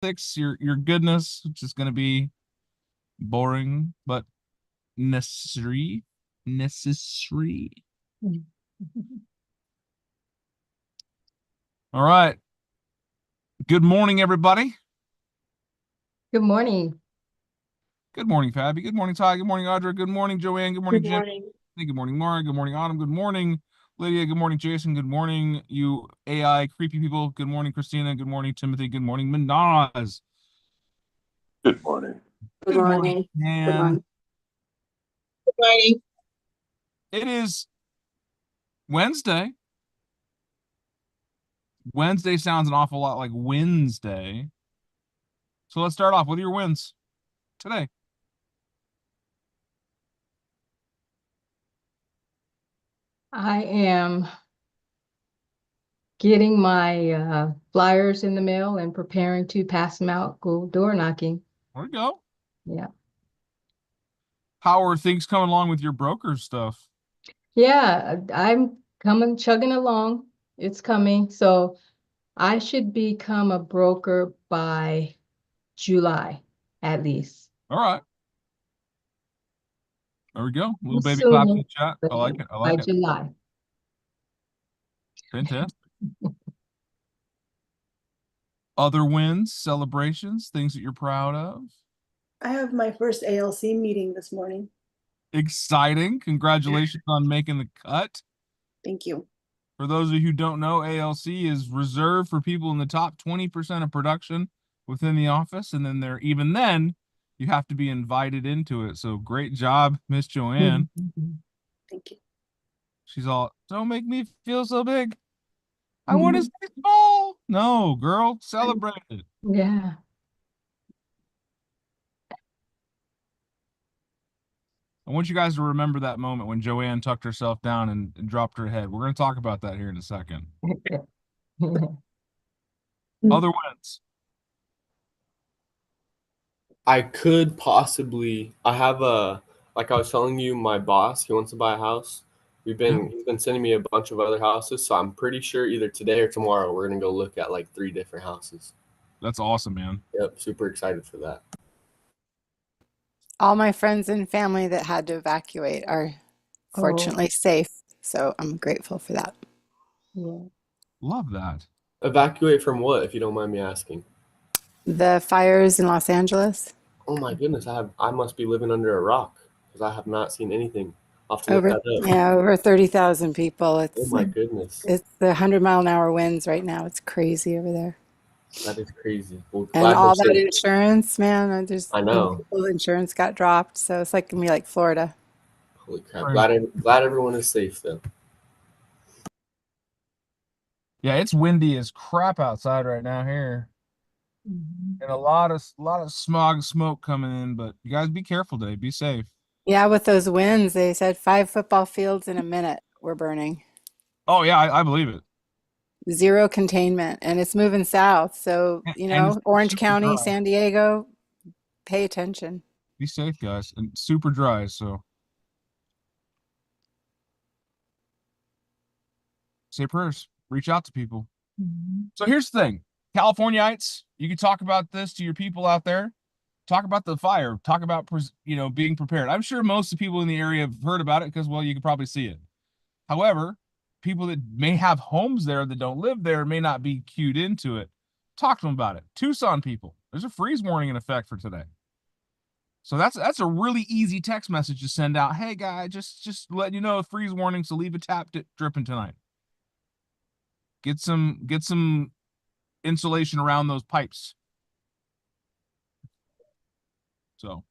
your goodness, which is going to be boring but necessary. Necessary. All right. Good morning, everybody. Good morning. Good morning, Fabi. Good morning, Ty. Good morning, Audra. Good morning, Joanne. Good morning, Good Jim. morning. Good morning, Mara. Good morning, Autumn. Good morning, Lydia. Good morning, Jason. Good morning, you AI creepy people. Good morning, Christina. Good morning, Timothy. Good morning, Minaz. Good morning. Good Good morning, morning. Good Ann. morning. Good morning. It is Wednesday. Wednesday sounds an awful lot like Wednesday. So let's start off with your wins today. I am getting my flyers in the mail and preparing to pass them out, go door knocking. There we go. Yeah. How are things coming along with your broker stuff? Yeah, I'm coming, chugging along. It's coming. So I should become a broker by July, at least. All right. There we go. Little baby claps in Sooner, the chat. but I like it. I by like it. July. Fantastic. Other wins, celebrations, things that you're proud of. I have my first ALC meeting this morning. Exciting. Congratulations on making the cut. Thank you. For those of you who don't know, ALC is reserved for people in the top 20% of production within the office. And then even then, you have to be invited into it. So great job, Miss Joanne. Thank you. She's all, don't make me feel so big. I Mm-hmm. want to stay small. No, girl, celebrate it. Yeah. I want you guys to remember that moment when Joanne tucked herself down and dropped her head. We're going to talk about that here in a second. Other wins. I could possibly. I have like I was telling you, my boss, he wants to buy a house. He's been sending me a bunch of other houses, so I'm pretty sure either today or tomorrow we're gonna go look at like 3 different houses. That's awesome, man. Yep, super excited for that. All my friends and family that had to evacuate are Oh, fortunately safe, so I'm grateful for that. yeah. Love that. Evacuate from what, if you don't mind me asking? The fires in Los Angeles, Oh my goodness, I must be living under a rock because I have not seen anything. I'll have to look that up. over 30,000 people. Oh It's my goodness, it's the 100-mile-an-hour winds right now. It's crazy over there. that is crazy. Well, And glad they're all that safe. insurance, man, there's I know. people insurance got dropped, so it's like gonna be like Florida. Holy crap! Glad everyone is safe though. Yeah, it's windy as crap outside right now here. Mhm. And a lot of smog smoke coming in, but you guys be careful today. Be safe. Yeah, with those winds, they said 5 football fields in a minute were burning. Oh yeah, I believe it. Zero containment, and it's moving south. So, And it's Orange super County, dry. San Diego, pay attention. Be safe, guys. And super dry, so say prayers. Reach out to people. Mhm. So here's the thing. Californiites, you can talk about this to your people out there. Talk about the fire. Talk about being prepared. I'm sure most of the people in the area have heard about it because, well, you can probably see it. However, people that may have homes there that don't live there may not be cued into it. Talk to them about it. Tucson people, there's a freeze warning in effect for today. So that's a really easy text message to send out. Hey guy, just letting you know a freeze warning, so leave a tap dripping tonight. Get some insulation around those pipes. So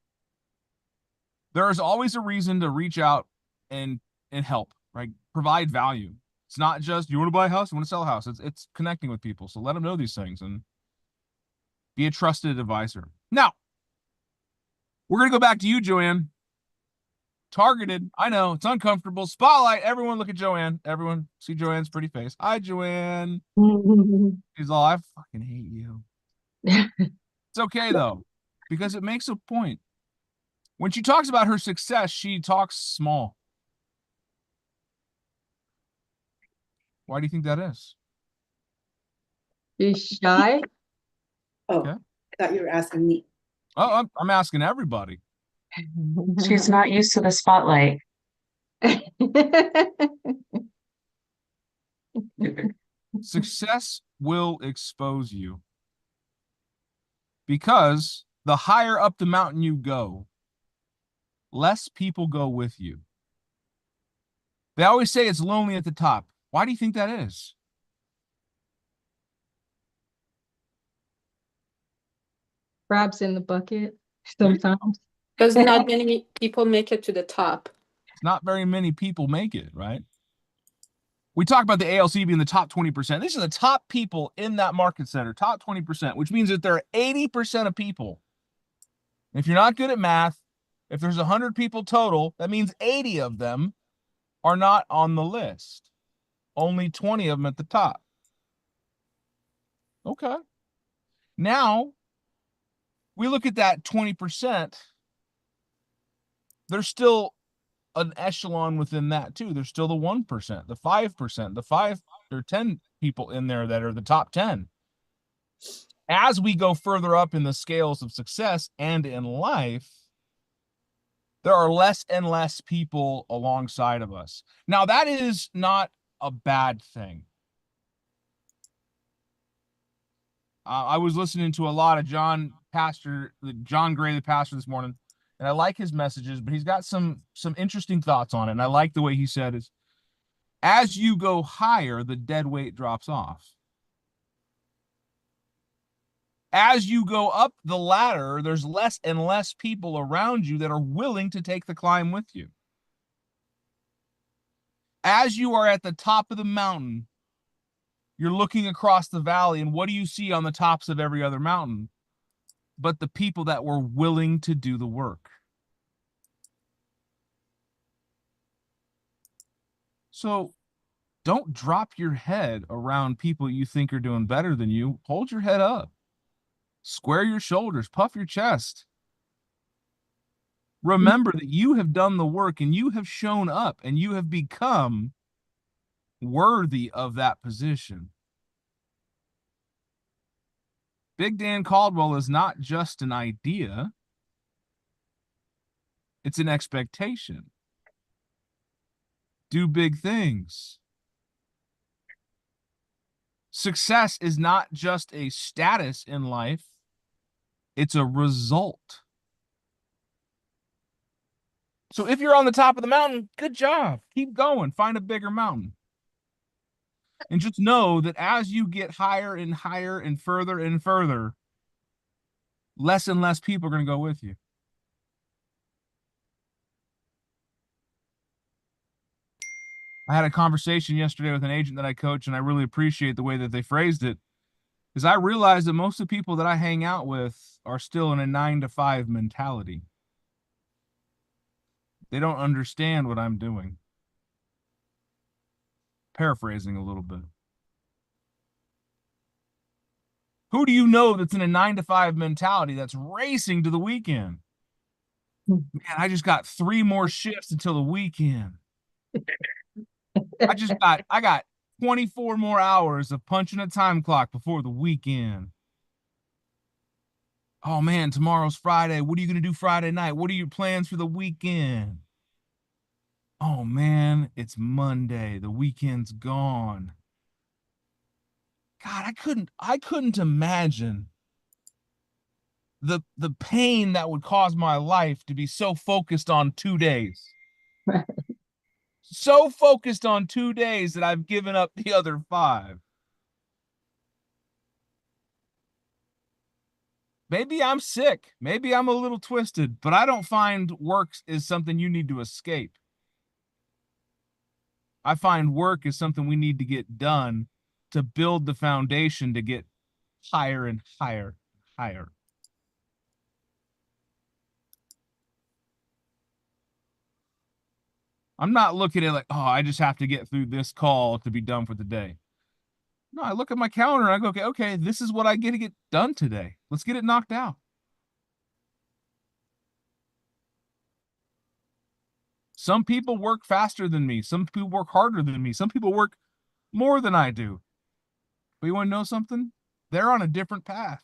there is always a reason to reach out and help, right? Provide value. It's not just you want to buy a house, you want to sell a house. It's connecting with people. So let them know these things and be a trusted advisor. Now, we're gonna go back to you, Joanne. Targeted. I know it's uncomfortable. Spotlight. Everyone look at Joanne. Everyone see Joanne's pretty face. Hi, Joanne. She's all, I fucking hate you. It's okay though, because it makes a point. When she talks about her success, she talks small. Why do you think that is? Be shy. Oh, Okay. thought you were asking me. Oh, I'm asking everybody. She's not used to the spotlight. Success will expose you because the higher up the mountain you go, less people go with you. They always say it's lonely at the top. Why do you think that is? Crabs in the bucket sometimes. Because not many people make it to the top. It's not very many people make it, right? We talk about the ALC being the top 20%. These are the top people in that market center, top 20%, which means that there are 80% of people. If you're not good at math, if there's 100 people total, that means 80 of them are not on the list. Only 20 of them at the top. Okay. Now, we look at that 20%. There's still an echelon within that too. There's still the 1%, the 5%, the 5 or 10 people in there that are the top 10. As we go further up in the scales of success and in life, there are less and less people alongside of us. Now, that is not a bad thing. I was listening to a lot of John Gray, the pastor, this morning, and I like his messages, but he's got some interesting thoughts on it. And I like the way he said is, as you go higher, the dead weight drops off. As you go up the ladder, there's less and less people around you that are willing to take the climb with you. As you are at the top of the mountain, you're looking across the valley, and what do you see on the tops of every other mountain? But the people that were willing to do the work. So don't drop your head around people you think are doing better than you. Hold your head up. Square your shoulders, puff your chest. Remember that you have done the work and you have shown up and you have become worthy of that position. Big Dan Caldwell is not just an idea, it's an expectation. Do big things. Success is not just a status in life, it's a result. So if you're on the top of the mountain, good job. Keep going. Find a bigger mountain. And just know that as you get higher and higher and further, less and less people are going to go with you. I had a conversation yesterday with an agent that I coach, and I really appreciate the way that they phrased it, because I realized that most of the people that I hang out with are still in a 9-to-5 mentality. They don't understand what I'm doing. Paraphrasing a little bit. Who do you know that's in a 9-to-5 mentality that's racing to the weekend? Man, I just got 3 more shifts until the weekend. I got 24 more hours of punching a time clock before the weekend. Oh man, tomorrow's Friday. What are you going to do Friday night? What are your plans for the weekend? Oh man, it's Monday. The weekend's gone. God, I couldn't imagine the pain that would cause my life to be so focused on 2 days. Right. So focused on 2 days that I've given up the other 5. Maybe I'm sick. Maybe I'm a little twisted, but I don't find work is something you need to escape. I find work is something we need to get done to build the foundation to get higher and higher, higher. I'm not looking at it like, oh, I just have to get through this call to be done for the day. No, I look at my calendar and I go, okay, this is what I get to get done today. Let's get it knocked out. Some people work faster than me. Some people work harder than me. Some people work more than I do. But you want to know something? They're on a different path.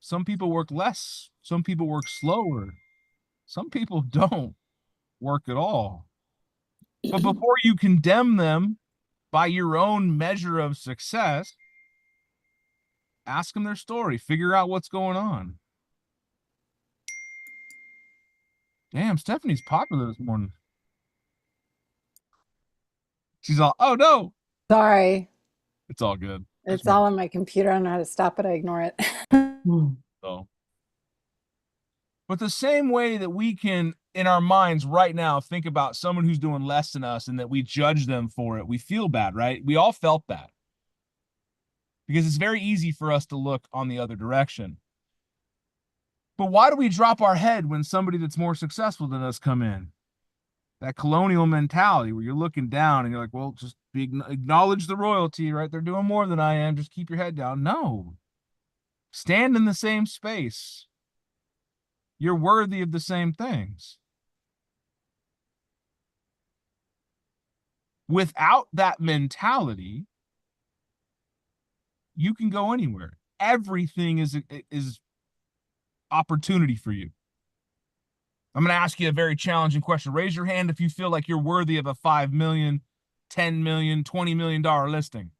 Some people work less. Some people work slower. Some people don't work at all. But before you condemn them by your own measure of success, ask them their story. Figure out what's going on. Damn, Stephanie's popular this morning. She's all, oh no. Sorry. It's all good. It's all on my computer. I don't know how to stop it. I ignore it. So, but the same way that we can, in our minds right now, think about someone who's doing less than us and that we judge them for it, we feel bad, right? We all felt that. Because it's very easy for us to look on the other direction. But why do we drop our head when somebody that's more successful than us come in? That colonial mentality where you're looking down and you're like, well, just acknowledge the royalty, right? They're doing more than I am. Just keep your head down. No. Stand in the same space. You're worthy of the same things. Without that mentality, you can go anywhere. Everything is opportunity for you. I'm going to ask you a very challenging question. Raise your hand if you feel like you're worthy of a $5 million, $10 million, $20 million listing.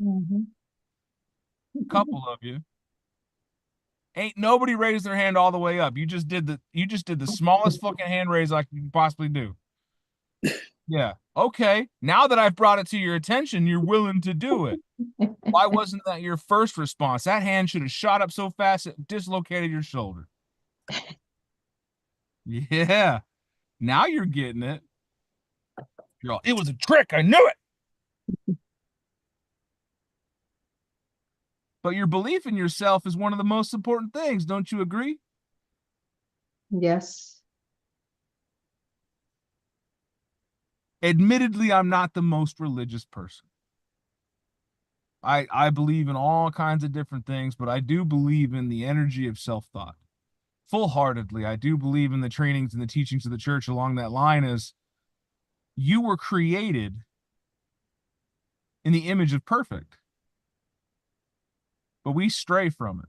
A couple of you. Ain't nobody raised their hand all the way up. You just did the smallest fucking hand raise I can possibly do. Yeah. Okay. Now that I've brought it to your attention, you're willing to do it. Why wasn't that your first response? That hand should have shot up so fast it dislocated your shoulder. Yeah. Now you're getting it. You're all, it was a trick. I knew it. But your belief in yourself is one of the most important things. Don't you agree? Yes. Admittedly, I'm not the most religious person. I believe in all kinds of different things, but I do believe in the energy of self-thought. Full-heartedly, I do believe in the trainings and the teachings of the church along that line is you were created in the image of perfect, but we stray from it.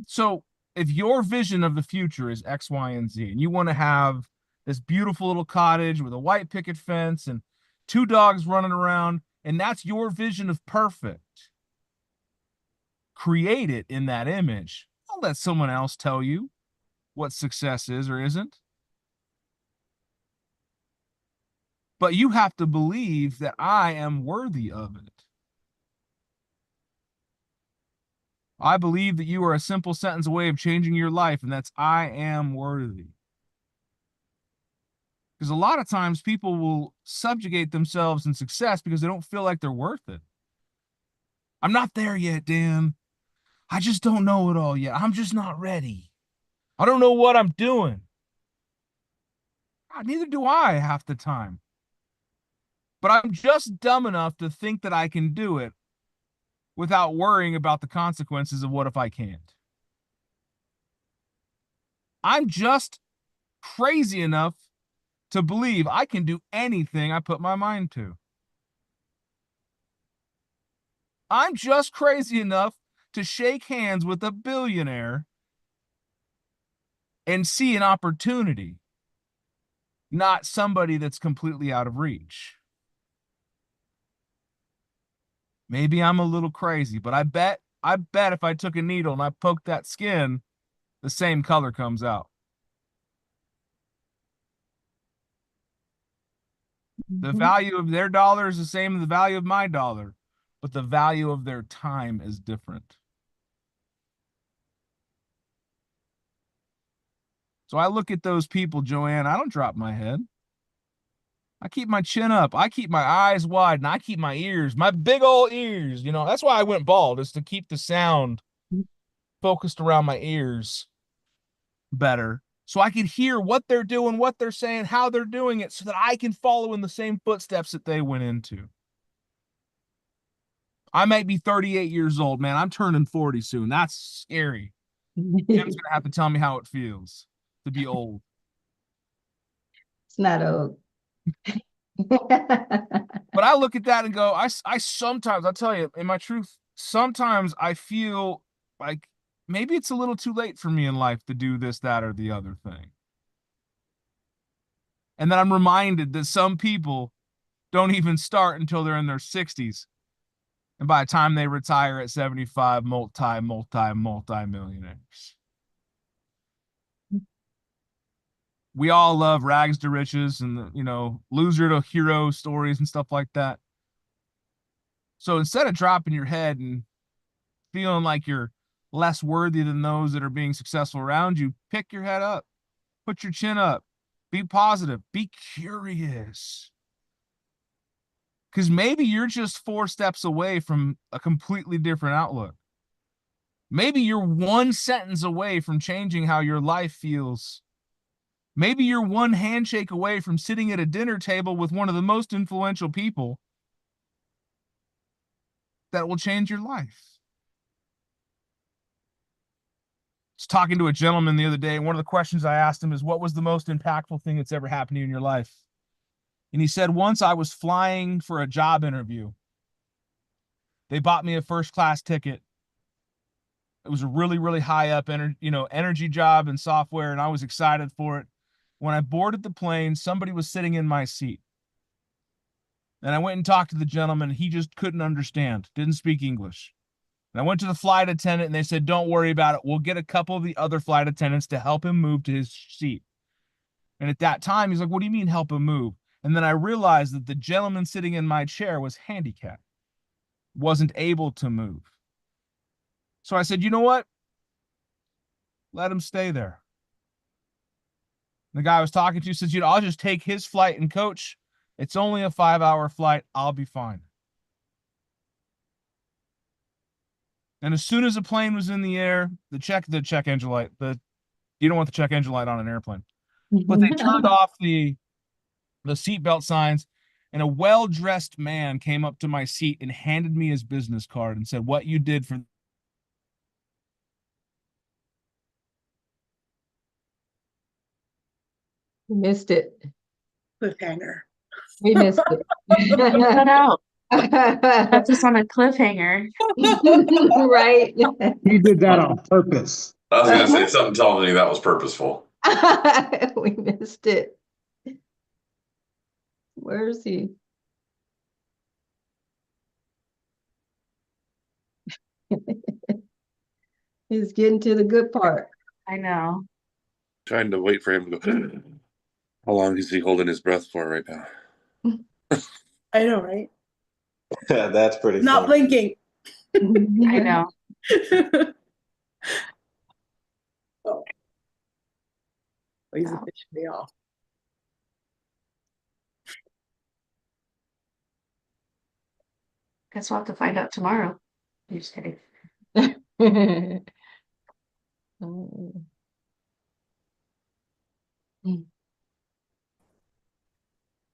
So if your vision of the future is X, Y, and Z, and you want to have this beautiful little cottage with a white picket fence and 2 dogs running around, and that's your vision of perfect, create it in that image. Don't let someone else tell you what success is or isn't. But you have to believe that I am worthy of it. I believe that you are a simple sentence away of changing your life, and that's I am worthy. Because a lot of times people will subjugate themselves in success because they don't feel like they're worth it. I'm not there yet, Dan. I just don't know it all yet. I'm just not ready. I don't know what I'm doing. God, neither do I half the time. But I'm just dumb enough to think that I can do it without worrying about the consequences of what if I can't. I'm just crazy enough to believe I can do anything I put my mind to. I'm just crazy enough to shake hands with a billionaire and see an opportunity, not somebody that's completely out of reach. Maybe I'm a little crazy, but I bet if I took a needle and I poked that skin, the same color comes out. The value of their dollar is the same as the value of my dollar, but the value of their time is different. So I look at those people, Joanne, I don't drop my head. I keep my chin up. I keep my eyes wide, and I keep my ears, my big old ears. You know, that's why I went bald, is to keep the sound focused around my ears better, so I can hear what they're doing, what they're saying, how they're doing it, so that I can follow in the same footsteps that they went into. I might be 38 years old, man. I'm turning 40 soon. That's scary. Jim's gonna have to tell me how it feels to be old. It's not old. But I look at that and go, I sometimes, I'll tell you, in my truth, sometimes I feel like maybe it's a little too late for me in life to do this, that, or the other thing. And then I'm reminded that some people don't even start until they're in their 60s. And by the time they retire at 75, multi-millionaires. We all love rags to riches and, loser to hero stories and stuff like that. So instead of dropping your head and feeling like you're less worthy than those that are being successful around you, pick your head up, put your chin up, be positive, be curious. Because maybe you're just 4 steps away from a completely different outlook. Maybe you're 1 sentence away from changing how your life feels. Maybe you're 1 handshake away from sitting at a dinner table with one of the most influential people that will change your life. I was talking to a gentleman the other day, and one of the questions I asked him is, what was the most impactful thing that's ever happened to you in your life? And he said, once I was flying for a job interview. They bought me a first-class ticket. It was a really, really high up energy job and software, and I was excited for it. When I boarded the plane, somebody was sitting in my seat. And I went and talked to the gentleman. He just couldn't understand, didn't speak English. And I went to the flight attendant, and they said, don't worry about it. We'll get a couple of the other flight attendants to help him move to his seat. And at that time, he's like, what do you mean help him move? And then I realized that the gentleman sitting in my chair was handicapped, wasn't able to move. So I said, you know what? Let him stay there. The guy I was talking to says, I'll just take his flight and coach. It's only a 5-hour flight. I'll be fine. And as soon as the plane was in the air, the check engine light, you don't want the check engine light on an airplane. But they turned off the seatbelt signs, and a well-dressed man came up to my seat and handed me his business card and said, what you did for We missed it. Cliffhanger. We missed Cut out. it. That's us on a cliffhanger. Right. He did that on purpose. I was gonna say something tells me that was purposeful. We missed it. Where is he? He's getting to the good part. I know. Trying to wait for him to go. How long is he holding his breath for right now? I know, right? That's pretty Not funny. blinking. I know. Oh. He's officially off. Guess we'll have to find out tomorrow. I'm just kidding.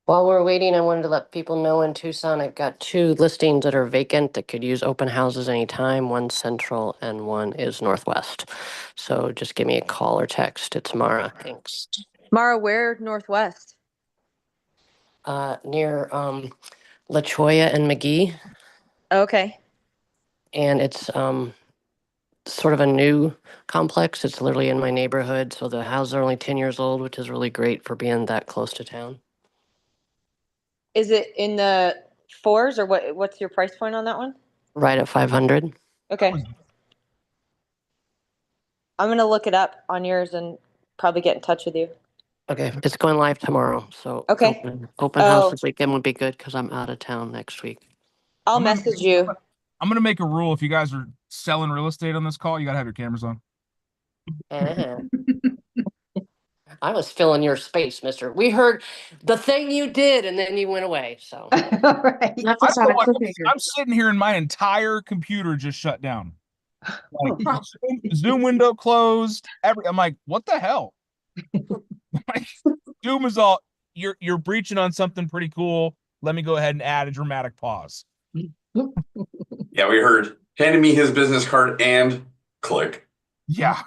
While we're waiting, I wanted to let people know in Tucson, I've got 2 listings that are vacant that could use open houses anytime. One central and one is northwest. So just give me a call or text. It's Mara. Thanks. Mara, where northwest? Near La Cholla and McGee. Okay. And it's sort of a new complex. It's literally in my neighborhood. So the houses are only 10 years old, which is really great for being that close to town. Is it in the 4s or what's your price point on that one? Right at 500. Okay. I'm going to look it up on yours and probably get in touch with you. Okay, it's going live tomorrow. So Okay. open house this weekend would be good because I'm out of town next week. I'll message you. I'm going to make a rule. If you guys are selling real estate on this call, you got to have your cameras on. I was filling your space, mister. We heard the thing you did and then you went away. So Right. That's us on a cliffhanger. I'm sitting here and my entire computer just shut down. Like, Zoom window closed. I'm like, what the hell? Like, Zoom is all you're breaching on something pretty cool. Let me go ahead and add a dramatic pause. Yeah, we heard handed me his business card and click. Yeah.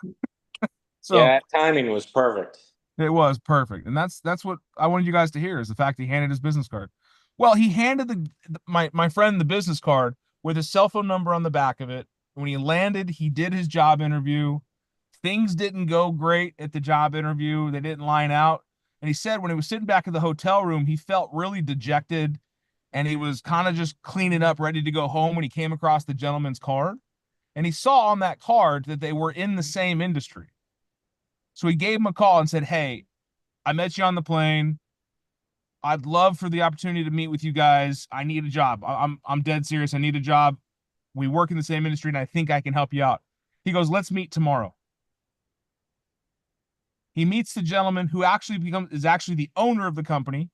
So Yeah, that timing was perfect. it was perfect. And that's what I wanted you guys to hear is the fact he handed his business card. Well, he handed my friend the business card with a cell phone number on the back of it. When he landed, he did his job interview. Things didn't go great at the job interview. They didn't line out. And he said when he was sitting back in the hotel room, he felt really dejected and he was kind of just cleaning up, ready to go home when he came across the gentleman's card. And he saw on that card that they were in the same industry. So he gave him a call and said, hey, I met you on the plane. I'd love for the opportunity to meet with you guys. I need a job. I'm dead serious. I need a job. We work in the same industry and I think I can help you out. He goes, let's meet tomorrow. He meets the gentleman who is actually the owner of the company.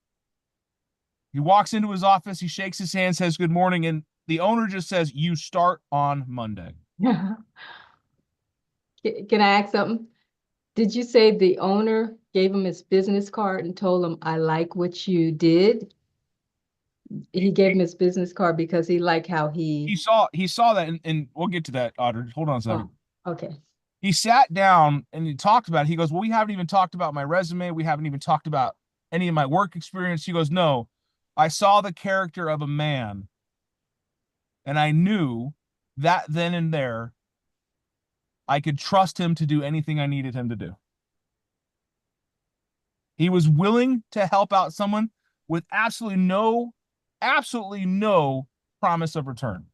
He walks into his office, he shakes his hand, says good morning, and the owner just says, you start on Monday. Can I ask something? Did you say the owner gave him his business card and told him, I like what you did? He gave him his business card because he liked how he saw that, and we'll get to that, Audrey. Hold on a second. Oh, okay. He sat down and he talked about it. He goes, well, we haven't even talked about my resume. We haven't even talked about any of my work experience. He goes, no, I saw the character of a man and I knew that then and there I could trust him to do anything I needed him to do. He was willing to help out someone with absolutely no promise of return.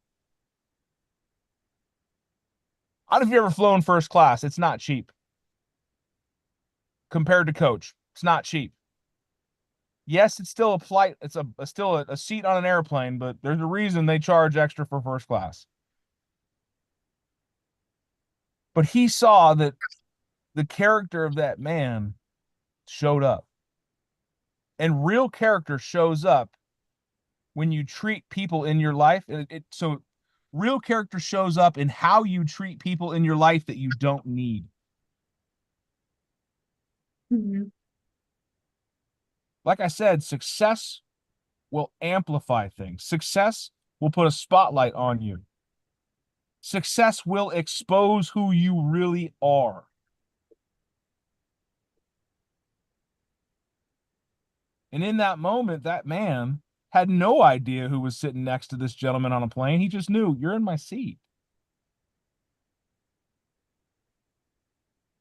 I don't know if you've ever flown first class. It's not cheap. Compared to coach, it's not cheap. Yes, it's still a flight. It's still a seat on an airplane, but there's a reason they charge extra for first class. But he saw that the character of that man showed up. And real character shows up when you treat people in your life. So real character shows up in how you treat people in your life that you don't need. Mm-hmm. Like I said, success will amplify things. Success will put a spotlight on you. Success will expose who you really are. And in that moment, that man had no idea who was sitting next to this gentleman on a plane. He just knew, you're in my seat.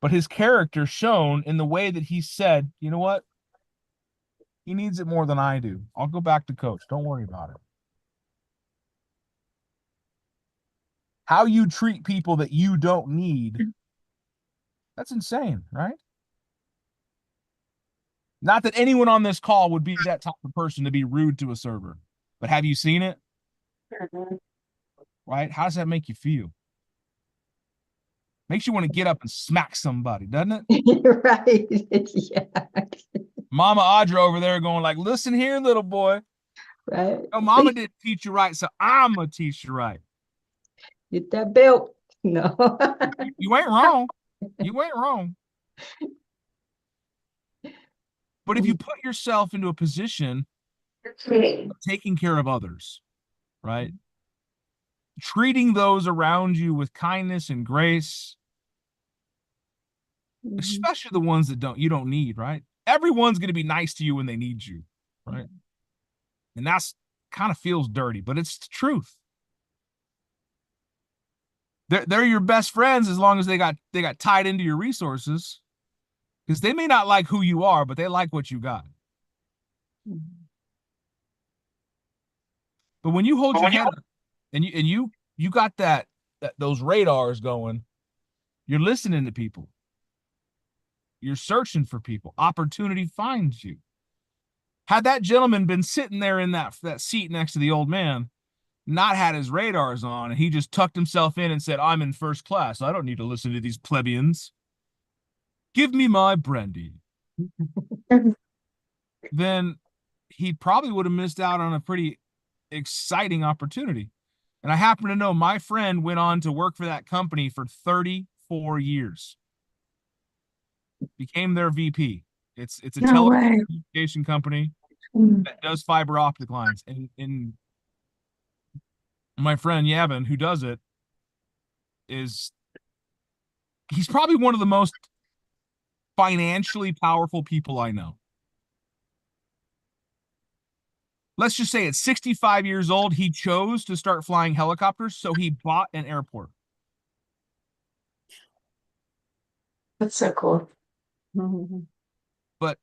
But his character shone in the way that he said, you know what? He needs it more than I do. I'll go back to coach. Don't worry about it. How you treat people that you don't need, that's insane, right? Not that anyone on this call would be that type of person to be rude to a server, but have you seen it? Right? How does that make you feel? Makes you want to get up and smack somebody, doesn't it? Right. Yeah. Mama Audra over there going like, listen here, little boy. Right. No, mama didn't teach you right, so I'm going to teach you right. Get that belt. No. You ain't wrong. You ain't wrong. But if you put yourself into a position of taking care of others, right? Treating those around you with kindness and grace, especially the ones that you don't need, right? Everyone's going to be nice to you when they need you, right? And that's kind of feels dirty, but it's the truth. They're your best friends as long as they got tied into your resources, because they may not like who you are, but they like what you got. But when you hold your head up and you got those radars going, you're listening to people. You're searching for people. Opportunity finds you. Had that gentleman been sitting there in that seat next to the old man, not had his radars on, and he just tucked himself in and said, I'm in first class. I don't need to listen to these plebeians. Give me my brandy. Then he probably would have missed out on a pretty exciting opportunity. And I happen to know my friend went on to work for that company for 34 years. Became their VP. It's a telecommunication company that does fiber optic lines. And my friend Yavin, who does it, he's probably one of the most financially powerful people I know. let's just say at 65 years old, he chose to start flying helicopters, so he bought an airport. That's so cool. But,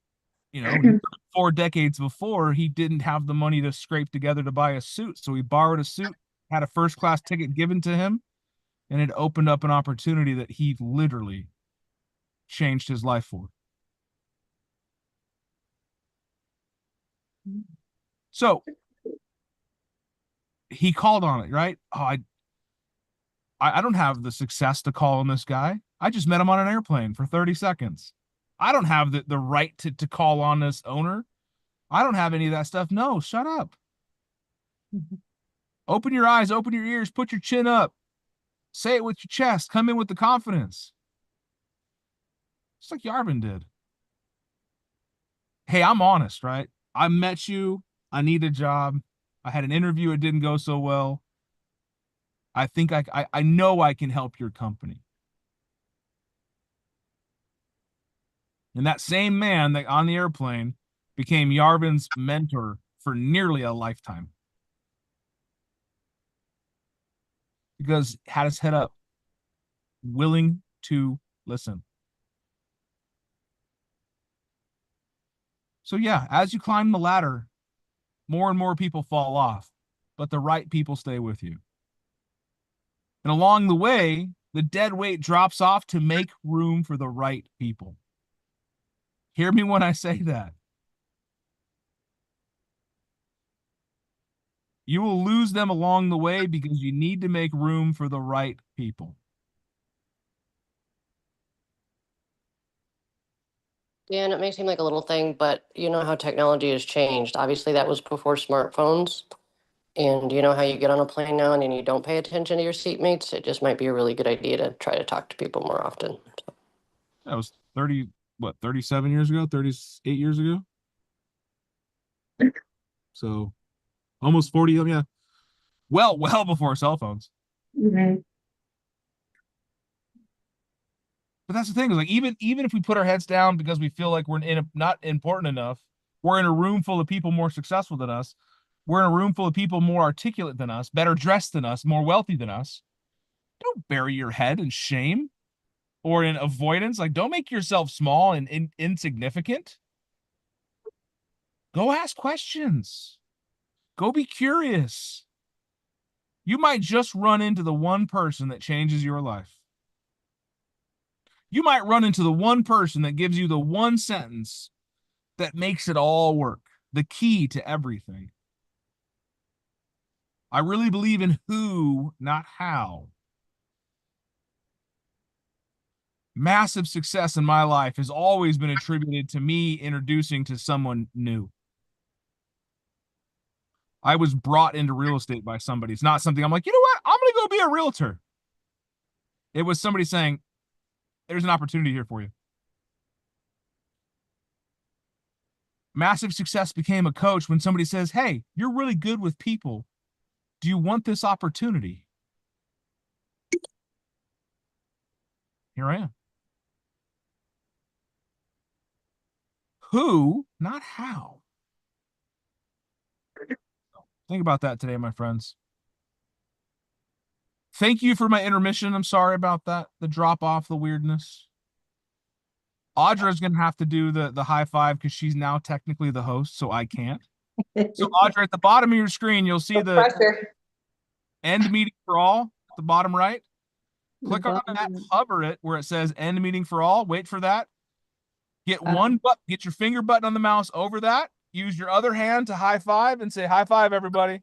you know, 4 decades before, he didn't have the money to scrape together to buy a suit. So he borrowed a suit, had a first-class ticket given to him, and it opened up an opportunity that he literally changed his life for. So he called on it, right? Oh, I don't have the success to call on this guy. I just met him on an airplane for 30 seconds. I don't have the right to call on this owner. I don't have any of that stuff. No, shut up. Open your eyes, open your ears, put your chin up. Say it with your chest. Come in with the confidence. Just like Yarvin did. Hey, I'm honest, right? I met you. I need a job. I had an interview. It didn't go so well. I think I know I can help your company. And that same man that on the airplane became Yarvin's mentor for nearly a lifetime. Because had his head up, willing to listen. So yeah, as you climb the ladder, more and more people fall off, but the right people stay with you. And along the way, the dead weight drops off to make room for the right people. Hear me when I say that. You will lose them along the way because you need to make room for the right people. Yeah, and it may seem like a little thing, but you know how technology has changed. Obviously, that was before smartphones. And you know how you get on a plane now and you don't pay attention to your seatmates? It just might be a really good idea to try to talk to people more often. That was 37 years ago, 38 years ago? So almost 40 of them, yeah. Well before cell phones. Mm-hmm. But that's the thing, is like even if we put our heads down because we feel like we're not important enough, we're in a room full of people more successful than us. We're in a room full of people more articulate than us, better dressed than us, more wealthy than us. Don't bury your head in shame or in avoidance. Like, don't make yourself small and insignificant. Go ask questions. Go be curious. You might just run into the one person that changes your life. You might run into the one person that gives you the one sentence that makes it all work, the key to everything. I really believe in who, not how. Massive success in my life has always been attributed to me introducing to someone new. I was brought into real estate by somebody. It's not something I'm like, you know what? I'm going to go be a realtor. It was somebody saying, there's an opportunity here for you. Massive success became a coach when somebody says, hey, you're really good with people. Do you want this opportunity? Here I am. Who, not how. Think about that today, my friends. Thank you for my intermission. I'm sorry about that. The drop off, the weirdness. Audra's going to have to do the high five because she's now technically the host, so I can't. So Audra, at the bottom of your screen, you'll see the Pressure. end meeting for all at the bottom right. Click on that, hover it where it says end meeting for all. Wait for that. Get get your finger button on the mouse over that. Use your other hand to high five and say high five, everybody.